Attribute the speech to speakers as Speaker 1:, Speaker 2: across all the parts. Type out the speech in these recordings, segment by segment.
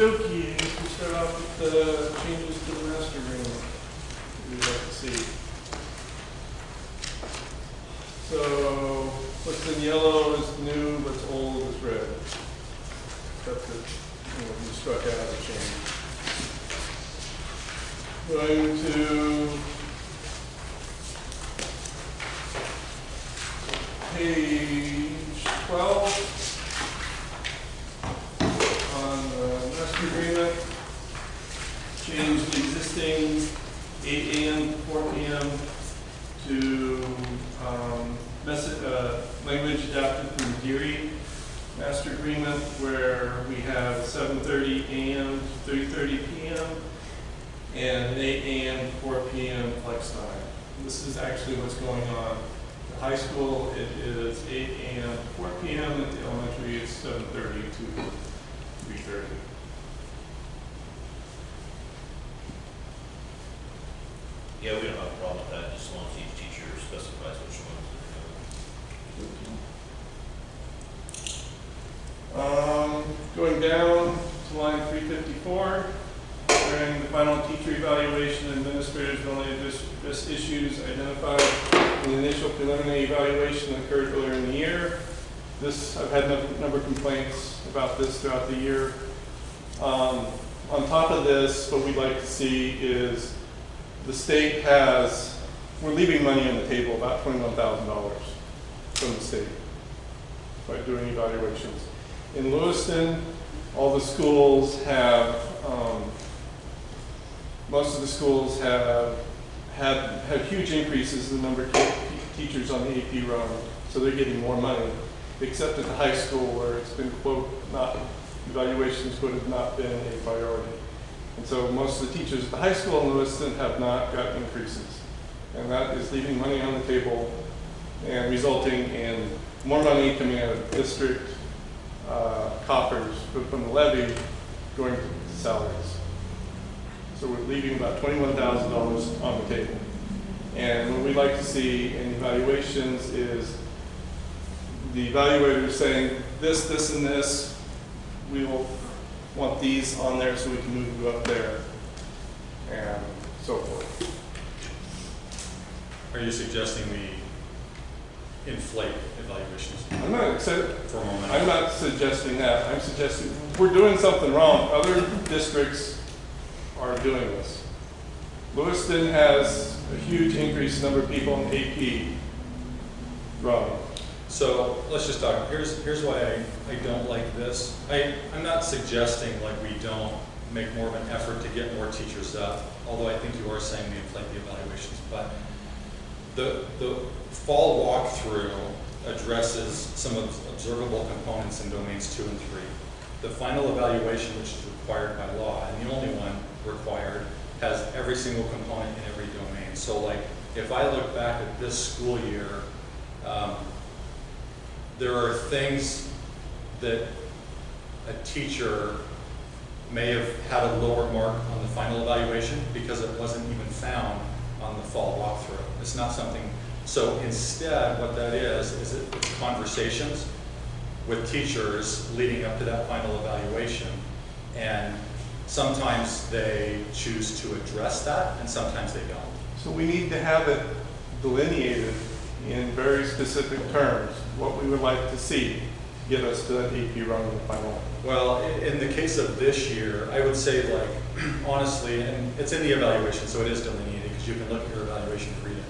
Speaker 1: dokey, we start off with the changes to the master agreement we'd like to see. So what's in yellow is new, what's old is red. That's it. You struck out a change. Going to page 12 on the master agreement. Change the existing 8 a.m. to 4 p.m. to language adapted from the Geary master agreement, where we have 7:30 a.m. to 3:30 p.m. and 8 a.m. to 4 p.m. flex time. This is actually what's going on. The high school, it is 8 a.m. to 4 p.m. At the elementary, it's 7:30 to 3:30.
Speaker 2: Yeah, we don't have a problem with that, just as long as each teacher specifies which ones.
Speaker 1: Going down to line 354, during the final teacher evaluation, administrators will only address issues identified in the initial preliminary evaluation that occurred earlier in the year. This, I've had a number of complaints about this throughout the year. On top of this, what we'd like to see is the state we're leaving money on the table, about $21,000 from the state by doing evaluations. In Lewiston, all the schools have, most of the schools have had huge increases in the number of teachers on the AP run, so they're getting more money, except at the high school where it's been, quote, evaluations would have not been a priority. And so most of the teachers at the high school in Lewiston have not got increases. And that is leaving money on the table and resulting in more money coming out of district coffers from the levy going to salaries. So we're leaving about $21,000 on the table. And what we'd like to see in evaluations is the evaluators saying this, this, and this, we will want these on there so we can move you up there, and so forth.
Speaker 3: Are you suggesting we inflate evaluations?
Speaker 1: I'm not suggesting that. I'm suggesting we're doing something wrong. Other districts are doing this. Lewiston has a huge increase in number of people in AP running.
Speaker 3: So let's just talk. Here's why I don't like this. I'm not suggesting like we don't make more of an effort to get more teachers up, although I think you are saying we inflate the evaluations. But the fall walkthrough addresses some of the observable components in domains 2 and 3. The final evaluation, which is required by law, and the only one required, has every single component in every domain. So like if I look back at this school year, there are things that a teacher may have had a lower mark on the final evaluation because it wasn't even found on the fall walkthrough. It's not something, so instead what that is it's conversations with teachers leading up to that final evaluation. And sometimes they choose to address that and sometimes they don't.
Speaker 1: So we need to have it delineated in very specific terms, what we would like to see to get us to that AP run in the final.
Speaker 3: Well, in the case of this year, I would say like, honestly, and it's in the evaluation, so it is delineated because you can look at your evaluation and read it.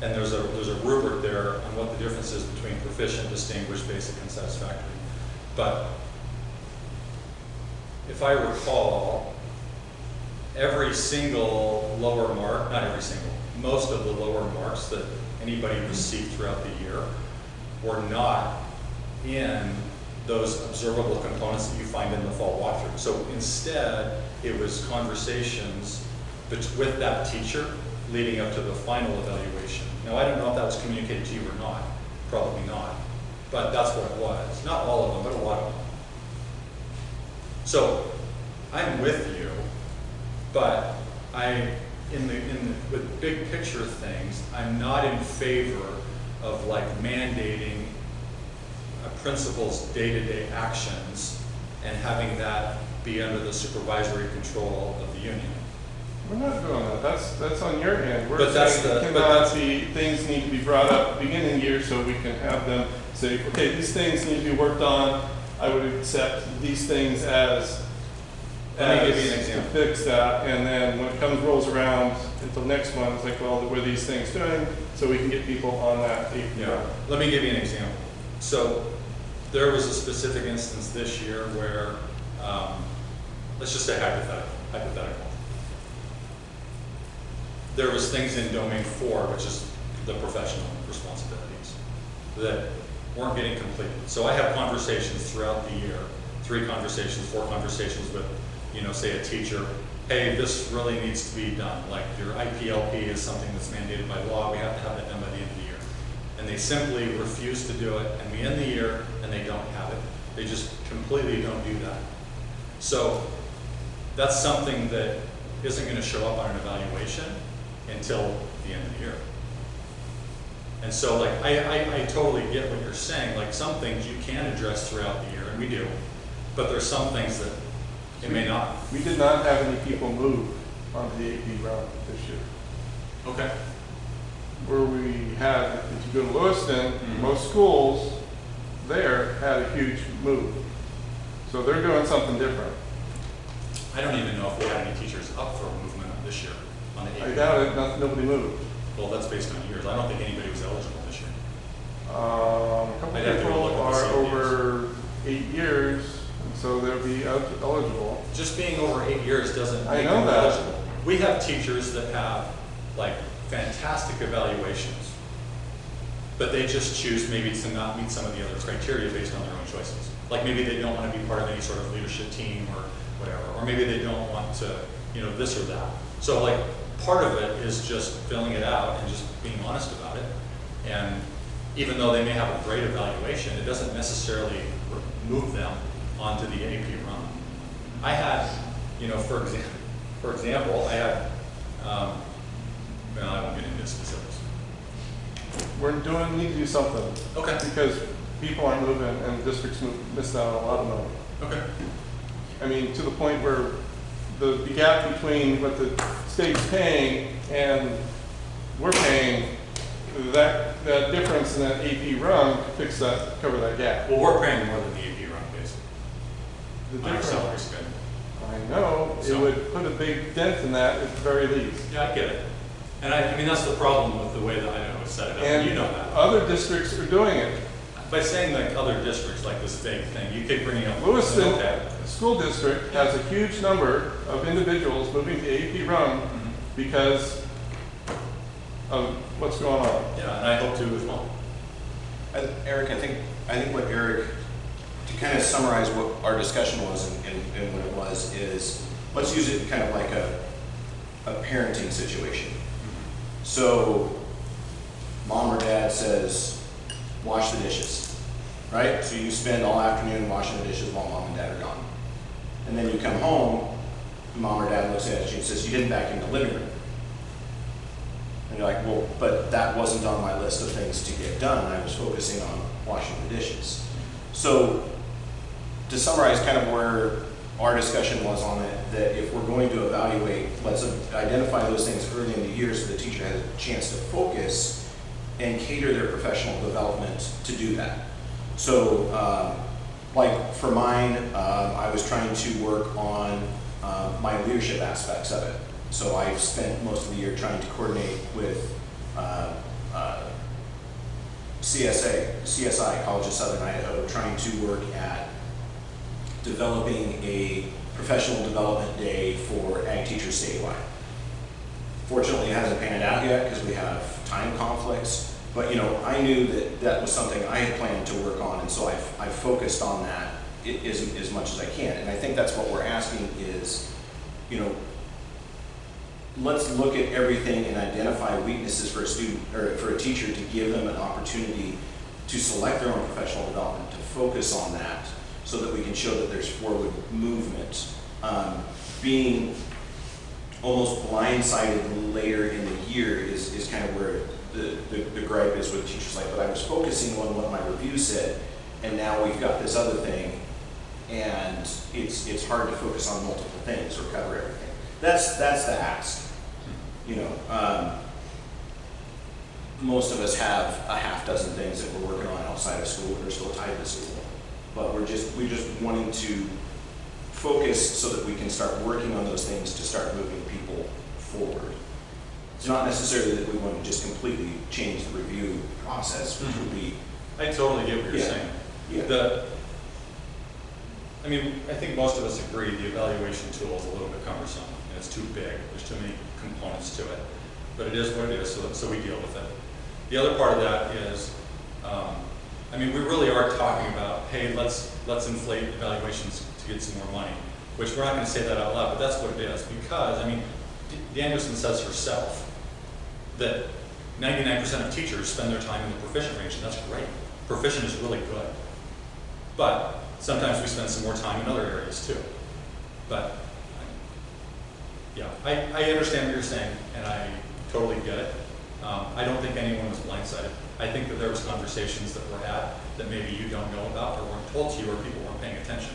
Speaker 3: And there's a rubric there on what the difference is between proficient, distinguished, basic, and satisfactory. But if I recall, every single lower mark, not every single, most of the lower marks that anybody received throughout the year were not in those observable components that you find in the fall walkthrough. So instead, it was conversations with that teacher leading up to the final evaluation. Now, I don't know if that was communicated to you or not, probably not, but that's what it was. Not all of them, but a lot of them. So I'm with you, but with big picture things, I'm not in favor of like mandating a principal's day-to-day actions and having that be under the supervisory control of the union.
Speaker 1: We're not doing that. That's on your end. We're
Speaker 3: But that's
Speaker 1: saying
Speaker 3: the-
Speaker 1: it
Speaker 3: but
Speaker 1: cannot
Speaker 3: that's-
Speaker 1: be, things need to be brought up beginning of the year so we can have them say, okay, these things need to be worked on. I would accept these things as
Speaker 3: Let me give you an example.
Speaker 1: to fix that, and then when it rolls around until next month, it's like, well, what are these things doing? So we can get people on that AP
Speaker 3: Yeah,
Speaker 1: round.
Speaker 3: let me give you an example. So there was a specific instance this year where, let's just say hypothetical. There was things in domain 4, which is the professional responsibilities, that weren't getting completed. So I have conversations throughout the year, 3 conversations, 4 conversations with, say a teacher, hey, this really needs to be done. Like your IPLP is something that's mandated by law. We have to have that done by the end of the year. And they simply refuse to do it, and we end the year and they don't have it. They just completely don't do that. So that's something that isn't going to show up on an evaluation until the end of the year. And so like, I totally get what you're saying. Like some things you can address throughout the year, and we do, but there's some things that it may not.
Speaker 1: We did not have any people move onto the AP round this year.
Speaker 3: Okay.
Speaker 1: Where we had, if you go to Lewiston,
Speaker 3: Mhm.
Speaker 1: most schools there had a huge move. So they're doing something different.
Speaker 3: I don't even know if we had any teachers up for a movement this year on the
Speaker 1: I
Speaker 3: AP.
Speaker 1: doubt it, nobody moved.
Speaker 3: Well, that's based on years. I don't think anybody was eligible this year.
Speaker 1: A couple
Speaker 3: I'd have to
Speaker 1: people
Speaker 3: look at the
Speaker 1: are
Speaker 3: CPS.
Speaker 1: over 8 years, and so they'll be eligible.
Speaker 3: Just being over 8 years doesn't
Speaker 1: I
Speaker 3: make
Speaker 1: know
Speaker 3: them
Speaker 1: that.
Speaker 3: eligible. We have teachers that have like fantastic evaluations, but they just choose maybe to not meet some of the other criteria based on their own choices. Like maybe they don't want to be part of any sort of leadership team or whatever, or maybe they don't want to, this or that. So like part of it is just filling it out and just being honest about it. And even though they may have a great evaluation, it doesn't necessarily move them onto the AP run. I had, for example, I had, well, I won't get into specifics.
Speaker 1: Need to do something.
Speaker 3: Okay.
Speaker 1: Because people aren't moving and districts missed out on a lot of money.
Speaker 3: Okay.
Speaker 1: I mean, to the point where the gap between what the state's paying and we're paying, that difference in that AP run cover that gap.
Speaker 3: Well, we're paying more than the AP run, basically.
Speaker 1: The
Speaker 3: On our
Speaker 1: difference,
Speaker 3: salary schedule.
Speaker 1: I know, it
Speaker 3: So-
Speaker 1: would put a big dent in that at the very least.
Speaker 3: Yeah, I get it. And I mean, that's the problem with the way that Idaho is set it up.
Speaker 1: And
Speaker 3: You know that.
Speaker 1: other districts are doing it.
Speaker 3: By saying like other districts, like this vague thing, you keep bringing up.
Speaker 1: Lewiston
Speaker 3: Okay.
Speaker 1: School District has a huge number of individuals moving to AP run
Speaker 3: Mhm.
Speaker 1: because of what's going on.
Speaker 3: Yeah, and I hope to as well.
Speaker 4: Eric, I think what Eric, to kind of summarize what our discussion was and what it was, is let's use it kind of like a parenting situation. So mom or dad says, wash the dishes, right? So you spend all afternoon washing the dishes while mom and dad are gone. And then you come home, mom or dad looks at you and says, you didn't vacuum the living room. And you're like, well, but that wasn't on my list of things to get done. I was focusing on washing the dishes. So to summarize kind of where our discussion was on it, that if we're going to evaluate, let's identify those things early in the year so the teacher has a chance to focus and cater their professional development to do that. So like for mine, I was trying to work on my leadership aspects of it. So I've spent most of the year trying to coordinate with CSI, College of Southern Idaho, trying to work at developing a professional development day for ag teachers statewide. Fortunately, it hasn't panned out yet because we have time conflicts, but I knew that that was something I had planned to work on, and so I've focused on that as much as I can. And I think that's what we're asking is, let's look at everything and identify weaknesses for a student or for a teacher to give them an opportunity to select their own professional development, to focus on that so that we can show that there's forward movement. Being almost blindsided later in the year is kind of where the gripe is with teachers like, but I was focusing on what my review said, and now we've got this other thing. and it's hard to focus on multiple things or cover everything. That's the ask. You know, most of us have a half dozen things that we're working on outside of school that are still tied to school, but we're just wanting to focus so that we can start working on those things to start moving people forward. It's not necessarily that we want to just completely change the review process, which would be.
Speaker 3: I totally get what you're
Speaker 4: Yeah.
Speaker 3: saying.
Speaker 4: Yeah.
Speaker 3: I mean, I think most of us agree the evaluation tool is a little bit cumbersome, and it's too big, there's too many components to it. But it is what it is, so we deal with it. The other part of that is, I mean, we really are talking about, hey, let's inflate evaluations to get some more money, which we're not going to say that out loud, but that's what it is. Because, I mean, Danielson says herself that 99% of teachers spend their time in the proficient range, and that's great. Proficient is really good. But sometimes we spend some more time in other areas too. But yeah, I understand what you're saying, and I totally get it. I don't think anyone was blindsided. I think that there was conversations that were had that maybe you don't know about or weren't told to you or people weren't paying attention.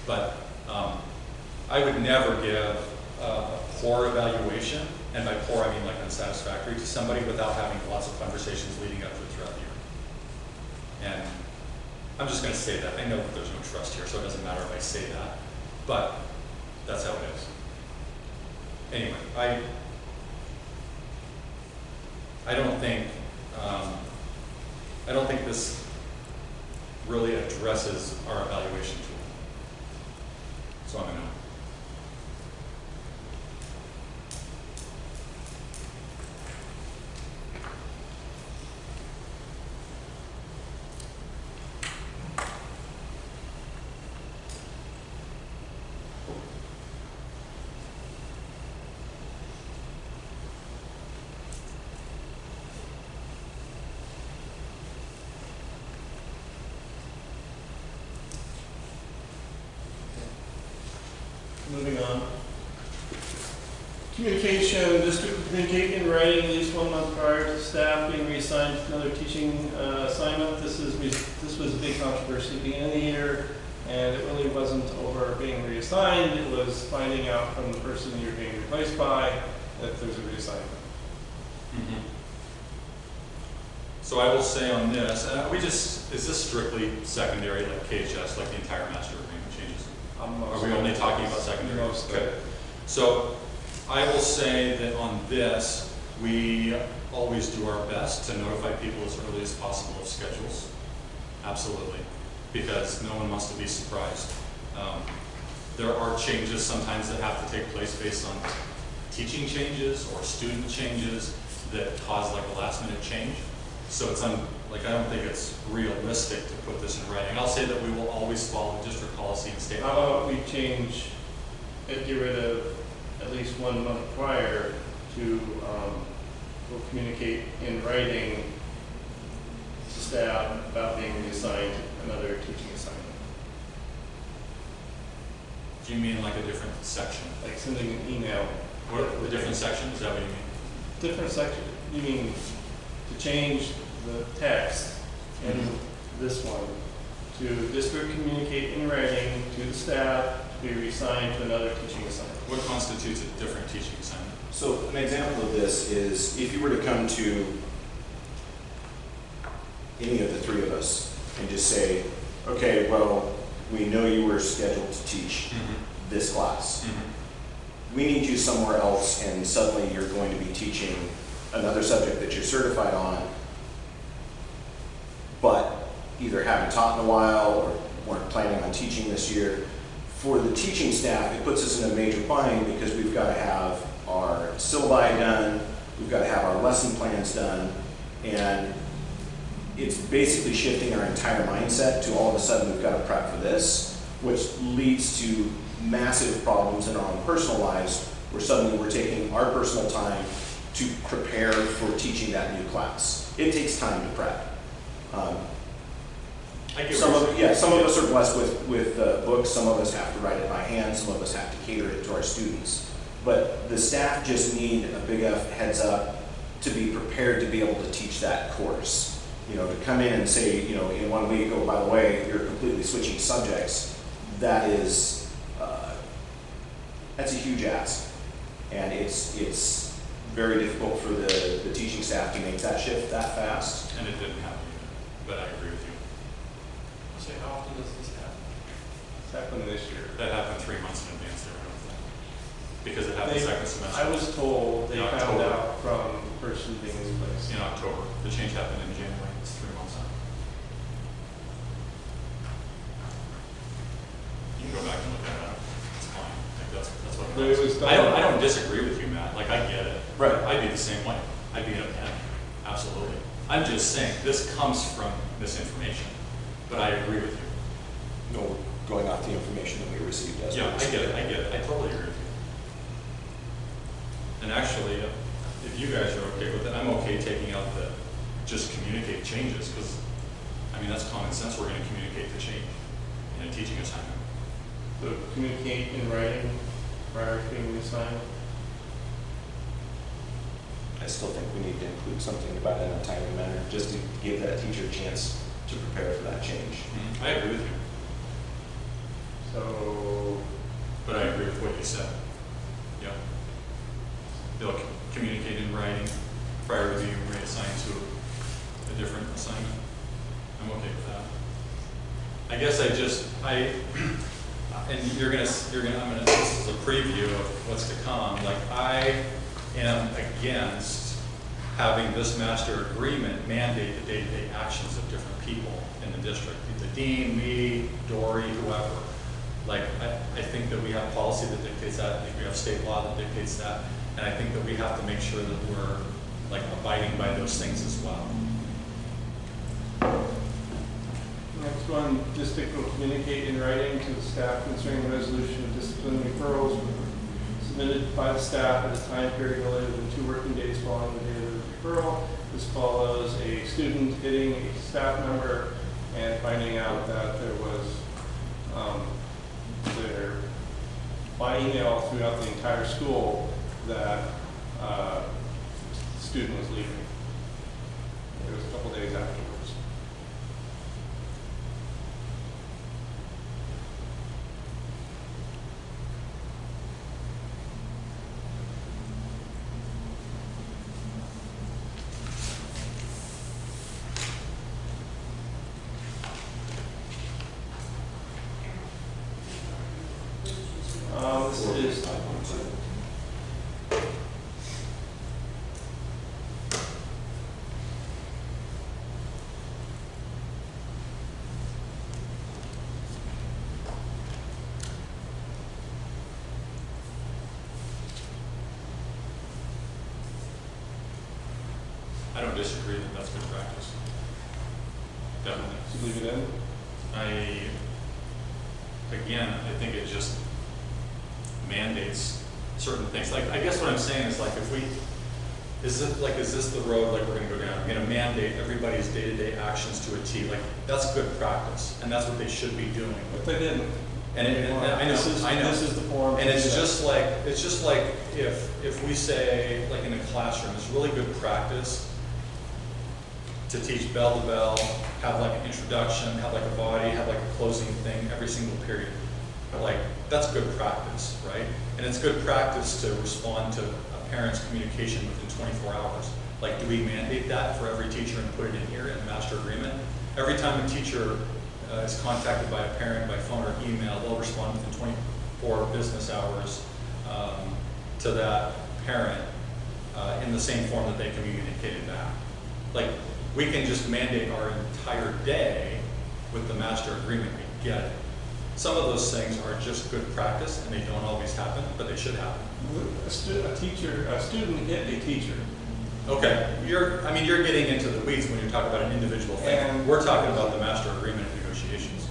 Speaker 3: But I would never give a poor evaluation, and by poor I mean like unsatisfactory, to somebody without having lots of conversations leading up to it throughout the year. And I'm just going to say that. I know that there's no trust here, so it doesn't matter if I say that. But that's how it is. Anyway, I don't think this really addresses our evaluation tool. So I'm a no.
Speaker 1: Moving on. Communication, district will communicate in writing at least 1 month prior to staff being reassigned to another teaching assignment. This was a big controversy at the beginning of the year, and it really wasn't over being reassigned. It was finding out from the person you're being replaced by that there's a reassignment.
Speaker 3: Mm-hmm. So I will say on this, is this strictly secondary, like KHS, like the entire master agreement changes? Are we only talking about secondary?
Speaker 1: Most of
Speaker 3: Okay.
Speaker 1: it.
Speaker 3: So I will say that on this, we always do our best to notify people as early as possible of schedules. Absolutely. Because no one wants to be surprised. There are changes sometimes that have to take place based on teaching changes or student changes that cause like a last minute change. So it's I don't think it's realistic to put this in writing. I'll say that we will always follow district policy and state
Speaker 1: How
Speaker 3: law.
Speaker 1: about we change, get rid of at least 1 month prior to, we'll communicate in writing to staff about being reassigned another teaching assignment.
Speaker 3: Do you mean like a different section?
Speaker 1: Like sending an email.
Speaker 3: What, a different section, is that what you mean?
Speaker 1: Different section, you mean to change the text in this one to district communicate in writing to the staff to be reassigned to another teaching assignment.
Speaker 3: What constitutes a different teaching assignment?
Speaker 4: So an example of this is if you were to come to any of the three of us and just say, okay, well, we know you were scheduled to teach this class. We need you somewhere else, and suddenly you're going to be teaching another subject that you're certified on, but either haven't taught in a while or weren't planning on teaching this year. For the teaching staff, it puts us in a major bind because we've got to have our syllabi done, we've got to have our lesson plans done, and it's basically shifting our entire mindset to all of a sudden we've got to prep for this, which leads to massive problems in our own personal lives where suddenly we're taking our personal time to prepare for teaching that new class. It takes time to prep. Some of us are blessed with books, some of us have to write it by hand, some of us have to cater it to our students. But the staff just need a big enough heads up to be prepared to be able to teach that course. You know, to come in and say, you know, in 1 week, oh, by the way, you're completely switching subjects, that is, that's a huge ask. And it's very difficult for the teaching staff to make that shift that fast.
Speaker 3: And it didn't happen either, but I agree with you.
Speaker 2: I'll say, how often does this happen?
Speaker 1: It's happened this year.
Speaker 3: That happened 3 months in advance there, I don't think. Because it happened second semester.
Speaker 1: I was told they
Speaker 3: In
Speaker 1: found
Speaker 3: October.
Speaker 1: out from the person being in place.
Speaker 3: In October. The change happened in January. It's 3 months out. You can go back and look at it. It's fine. I think that's what
Speaker 1: But it was done-
Speaker 3: I don't disagree with you, Matt. Like, I get it.
Speaker 4: Right.
Speaker 3: I'd be the same way. I'd be in a panic. Absolutely. I'm just saying, this comes from misinformation. But I agree with you.
Speaker 4: No, going off the information that we received as
Speaker 3: Yeah,
Speaker 4: we
Speaker 3: I
Speaker 4: received
Speaker 3: get it. I get it. I totally agree with you. And actually, if you guys are okay with it, I'm okay taking out the just communicate changes, because, I mean, that's common sense. We're going to communicate the change in a teaching assignment.
Speaker 1: So communicate in writing prior to being assigned.
Speaker 4: I still think we need to include something about it in a timely manner, just to give that teacher a chance to prepare for that change.
Speaker 3: I agree with you,
Speaker 1: So,
Speaker 3: but I agree with what you said. Yeah. They'll communicate in writing prior to being reassigned to a different assignment. I'm okay with that. I guess and this is a preview of what's to come. Like, I am against having this master agreement mandate the day-to-day actions of different people in the district. The dean, me, Dory, whoever. Like, I think that we have policy that dictates that. I think we have state law that dictates that. And I think that we have to make sure that we're, like, abiding by those things as well.
Speaker 1: next one, district will communicate in writing to the staff concerning the resolution of disciplinary referrals submitted by the staff at a time period no later than 2 working days following the date of the referral. This follows a student hitting a staff member and finding out that there was by email throughout the entire school that the student was leaving. It was a couple days afterwards. This is
Speaker 3: I don't disagree that that's good practice. Definitely.
Speaker 1: to leave it in.
Speaker 3: Again, I think it just mandates certain things. Like, I guess what I'm saying is, like, is this the road, like, we're gonna go down? We're gonna mandate everybody's day-to-day actions to a T. Like, that's good practice, and that's what they should be doing.
Speaker 1: But they didn't.
Speaker 3: And I know.
Speaker 1: This is the form.
Speaker 3: And it's just like if we say, like, in a classroom, it's really good practice to teach bell to bell, have like an introduction, have like a body, have like a closing thing every single period. Like, that's good practice, right? And it's good practice to respond to a parent's communication within 24 hours. Like, do we mandate that for every teacher and put it in here in the master agreement? Every time a teacher is contacted by a parent by phone or email, they'll respond within 24 business hours to that parent in the same form that they communicated back. Like, we can just mandate our entire day with the master agreement. We get it. Some of those things are just good practice, and they don't always happen, but they should happen.
Speaker 1: A student hit a teacher.
Speaker 3: Okay, you're getting into the weeds when you're talking about an individual thing.
Speaker 1: And
Speaker 3: we're talking about the master agreement negotiations.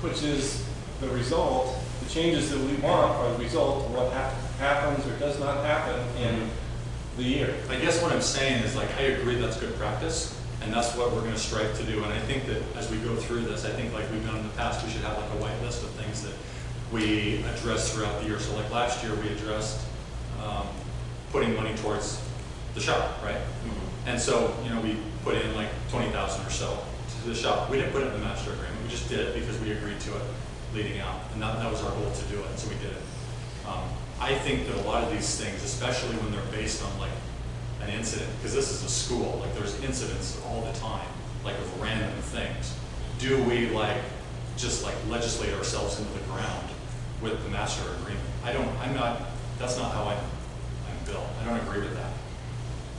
Speaker 1: Which is the result, the changes that we want are the result of what happens or does not happen in the year.
Speaker 3: I guess what I'm saying is, like, I agree that's good practice, and that's what we're going to strive to do. And I think that as we go through this, I think, like we've done in the past, we should have like a white list of things that we address throughout the year. So, like, last year we addressed putting money towards the shop, right? Mm-hmm. And so, we put in like 20,000 or so to the shop. We didn't put it in the master agreement. We just did it because we agreed to it. leading out, and that was our goal to do it, so we did it. I think that a lot of these things, especially when they're based on like an incident, because this is a school, like there's incidents all the time, like of random things. Do we like just like legislate ourselves into the ground with the master agreement? That's not how I'm built. I don't agree with that.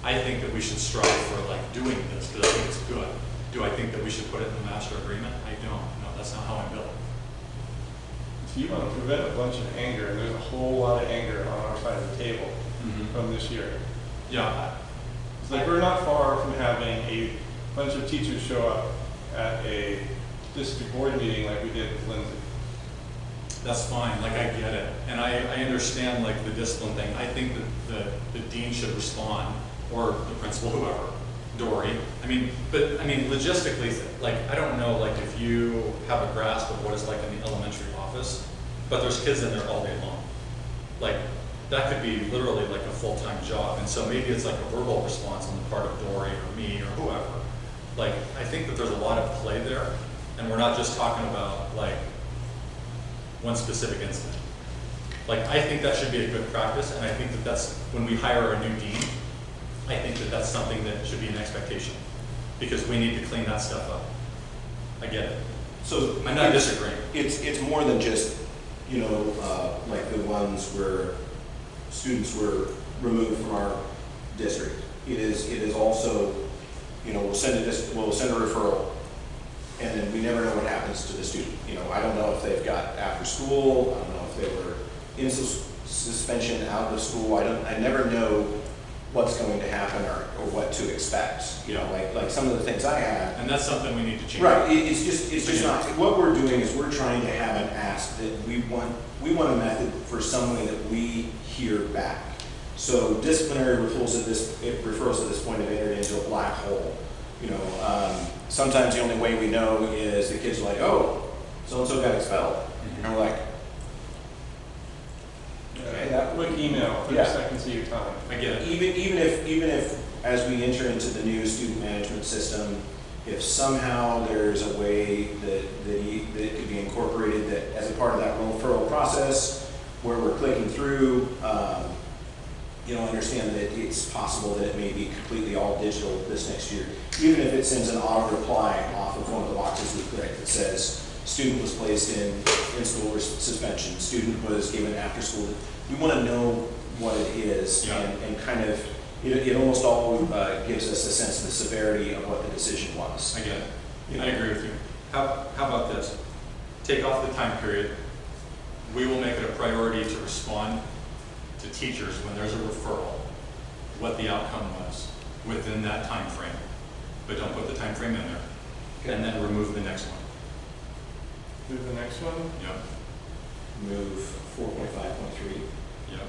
Speaker 3: I think that we should strive for like doing this because I think it's good. Do I think that we should put it in the master agreement? I don't. No, that's not how I'm built.
Speaker 1: So you want to prevent a bunch of anger, and there's a whole lot of anger on our side of the table from this year.
Speaker 3: Yeah.
Speaker 1: It's like we're not far from having a bunch of teachers show up at a district board meeting like we did with Lindsay.
Speaker 3: That's fine, like I get it. And I understand like the discipline thing. I think that the dean should respond, or the principal, whoever, Dory. But logistically, like I don't know like if you have a grasp of what it's like in the elementary office, but there's kids in there all day long. Like that could be literally like a full-time job. And so maybe it's like a verbal response on the part of Dory or me or whoever. Like I think that there's a lot of play there, and we're not just talking about like one specific incident. Like, I think that should be a good practice, and I think that that's, when we hire a new dean, I think that that's something that should be an expectation, because we need to clean that stuff up. I get it.
Speaker 4: So
Speaker 3: I'm not disagreeing.
Speaker 4: It's more than just, like the ones where students were removed from our district. It is also, we'll send a referral, and then we never know what happens to the student. I don't know if they've got after school. I don't know if they were in suspension, out of school. I never know what's going to happen or what to expect. Like some of the things I have.
Speaker 3: And that's something we need to change.
Speaker 4: Right. It's just not. What we're doing is we're trying to have an ask that we want a method for someone that we hear back. So disciplinary referrals at this point have entered into a black hole. Sometimes the only way we know is the kids are like, oh, so-and-so got expelled. And we're like, okay.
Speaker 1: That quick email, 30 seconds of your time.
Speaker 3: I get it.
Speaker 4: Even if, as we enter into the new student management system, if somehow there's a way that it could be incorporated that as a part of that referral process, where we're clicking through, understand that it's possible that it may be completely all digital this next year. Even if it sends an auto reply off of one of the boxes we click that says, student was placed in school suspension, student was given after school. We want to know what it is, and kind of, it almost all gives us a sense of the severity of what the decision was.
Speaker 3: I get it. I agree with you. How about this? Take off the time period. We will make it a priority to respond to teachers when there's a referral, what the outcome was within that time frame. But don't put the time frame in there. Okay. And then remove the next one.
Speaker 1: Move the next one?
Speaker 3: Yep.
Speaker 4: Move 4.5.3.
Speaker 3: Yep.